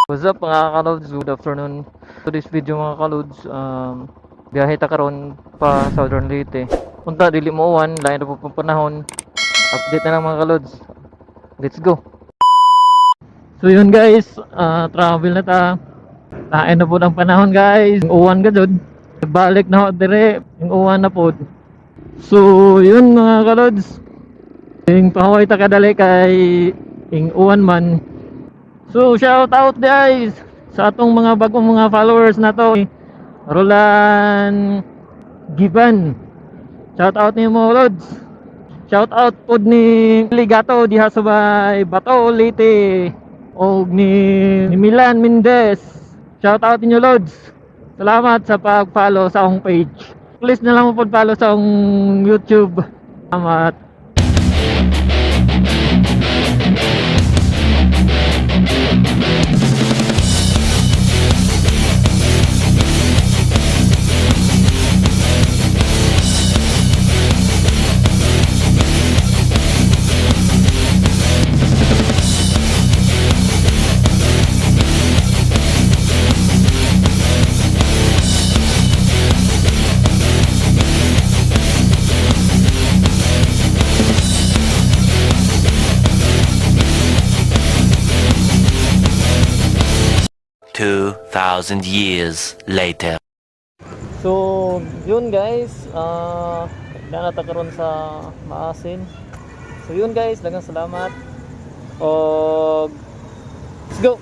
What's up mga kalods? Good afternoon. To this video mga kalods, biyahe ta karon pa Southern Leyte. Punta dili mo uwan, lain na po pang panahon. Update na lang mga kalods. Let's go. So yun guys, travel na ta. Lain na po ng panahon guys. Yung uwan ka dun. Balik na ako dire. Yung uwan na po. So yun mga kalods. Yung pahaway ta kadali kay yung uwan man. So shout out guys sa atong mga bagong mga followers na to. Roland Giban. Shout out ni mo Lods. Shout out pod ni Ligato diha sa may Bato Leyte. Og ni Milan Mendez. Shout out ninyo Lods. Salamat sa pag-follow sa akong page. Please na lang mo pod follow sa akong YouTube. Salamat. 2,000 years later. So, yun guys, nanata karon sa Maasin. So yun guys, daghang salamat. Og let's go.